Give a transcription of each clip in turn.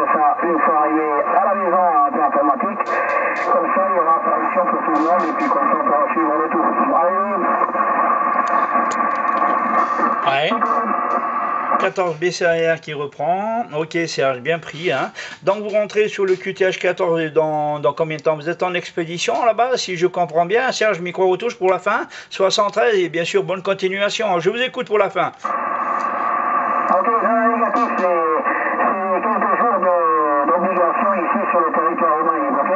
ferai ça une fois arrivé à la maison en plan informatique. Comme ça, il y aura apparition pour tout le monde et puis comme ça, on pourra suivre le tout. Allez. Ouais. 14 BCAR qui reprend. Ok Serge, bien pris. Hein. Donc vous rentrez sur le QTH 14 dans combien de temps? Vous êtes en expédition là-bas, si je comprends bien. Serge, micro-retouche pour la fin. 73 et bien sûr, bonne continuation. Je vous écoute pour la fin. Ok, le négatif, c'est quelques jours d'obligation ici sur le territoire roumain, ok?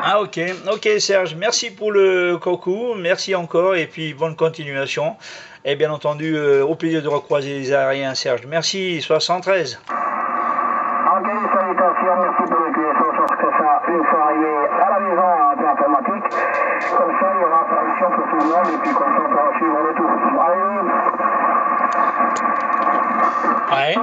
Ah ok Serge, merci pour le coucou, merci encore et puis bonne continuation. Et bien entendu, au plaisir de recroiser les aériens Serge. Merci, 73. Ok, salutations, merci pour le QSO, je ferai ça une fois arrivé à la maison en plan informatique. Comme ça, il y aura apparition pour tout le monde et puis comme ça, on pourra suivre le tout. Allez. Ouais.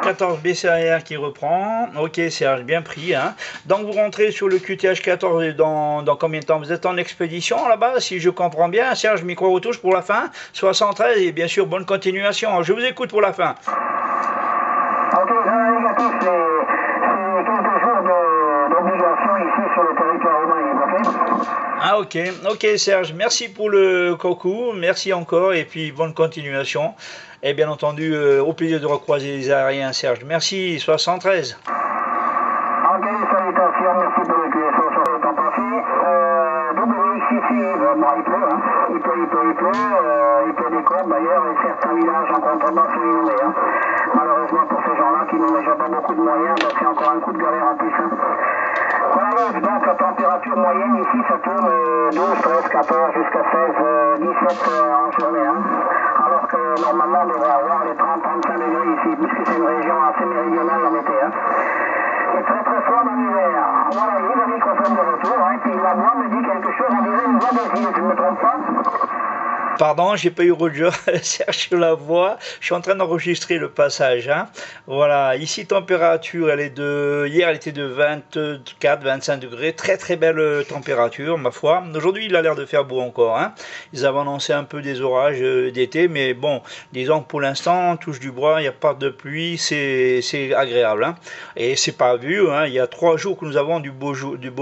14 BCAR qui reprend. Ok Serge, bien pris. Hein. Donc vous rentrez sur le QTH 14 dans combien de temps? Vous êtes en expédition là-bas, si je comprends bien. Serge, micro-retouche pour la fin. 73 et bien sûr, bonne continuation. Je vous écoute pour la fin. Ok, le négatif, c'est quelques jours d'obligation ici sur le territoire roumain, ok? Ah ok Serge, merci pour le coucou, merci encore et puis bonne continuation. Et bien entendu, au plaisir de recroiser les aériens Serge. Merci, 73. Ok, salutations, merci pour le QSO sur le temps passé. WX ici, bon, il pleut, hein. Il pleut des côtes d'ailleurs, et certains villages en contrebas sont inondés. Hein. Malheureusement pour ces gens-là qui n'ont déjà pas beaucoup de moyens, bah, c'est encore un coup de galère en plus. Hein. Voilà, donc la température moyenne ici, ça tourne 12, 13, 14, jusqu'à 16, 17 en journée. Hein. Alors que normalement on devrait avoir les 30-35 degrés ici, puisque c'est une région assez méridionale en été. Hein. Et très très froid dans l'hiver. Voilà, il a mis confirme de retour, hein, puis la voix me dit quelque chose, on dirait une voix des îles, je ne me trompe pas. Pardon, j'ai pas eu Roger, Serge la voix. Je suis en train d'enregistrer le passage. Hein. Voilà, ici température, hier elle était de 24, 25 degrés. Très très belle température, ma foi. Aujourd'hui, il a l'air de faire beau encore. Hein. Ils avaient annoncé un peu des orages d'été, mais bon, disons que pour l'instant, on touche du bois, il n'y a pas de pluie, c'est agréable. Hein. Et c'est pas vu, hein. Il y a 3 jours que nous avons du beau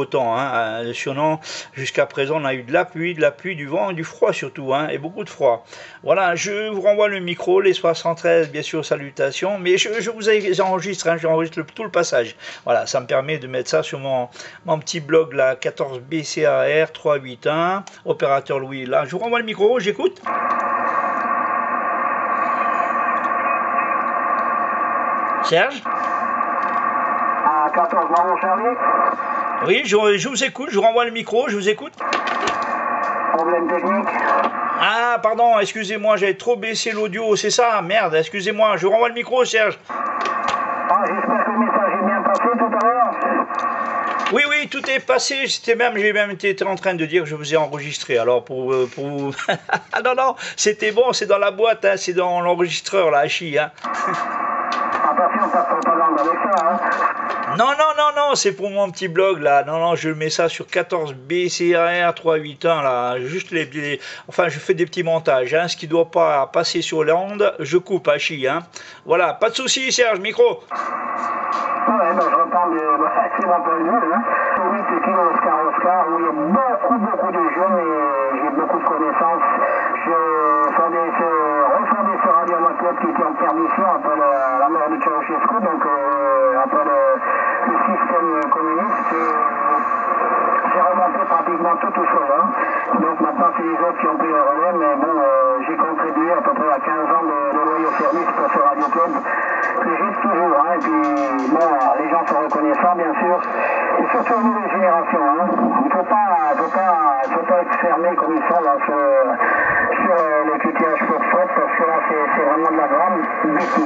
temps. Hein. Sinon, jusqu'à présent, on a eu de la pluie, du vent et du froid surtout. Hein. Et beaucoup de froid. Voilà, je vous renvoie le micro, les 73, bien sûr, salutations, mais je vous enregistre, hein, j'enregistre tout le passage. Voilà, ça me permet de mettre ça sur mon petit blog, là, 14 BCAR 381, opérateur Louis. Là, je vous renvoie le micro, j'écoute. Serge? À 14, mon Charlie. Oui, je vous écoute, je vous renvoie le micro, je vous écoute. Problème technique. Ah, pardon, excusez-moi, j'avais trop baissé l'audio, c'est ça? Merde, excusez-moi, je vous renvoie le micro, Serge. Ah, j'espère que le message est bien passé tout à l'heure. Oui, tout est passé, j'ai même été en train de dire que je vous ai enregistré, alors pour ah non, c'était bon, c'est dans la boîte, hein, c'est dans l'enregistreur, là, Hachi, hein. Attention, pas de propagande avec ça, hein. Non, c'est pour mon petit blog là. Non, je mets ça sur 14 BCAR 381 là. Juste enfin, je fais des petits montages. Hein. Ce qui doit pas passer sur l'onde, je coupe à chi. Hein. Voilà, pas de souci, Serge, micro. Ouais, ben je reprends c'est mon point de vue. Hein. 8 kilos Oscar, où il y a beaucoup de jeunes et j'ai beaucoup de connaissances. Je refondais ce radioamateur qui était en perdition après la mort de Ceausescu, donc après le système communiste. J'ai remonté pratiquement tout seul. Hein. Donc maintenant c'est les autres qui ont pris le relais, mais bon, j'ai contribué à peu près à 15 ans de loyer au service pour ce radio club que j'ai toujours. Hein. Et puis bon, les gens sont reconnaissants bien sûr, et surtout aux nouvelles générations. Hein. Il ne faut pas être fermé comme ils sont là sur le QTH pour faute, parce que là c'est vraiment de la grande bêtise.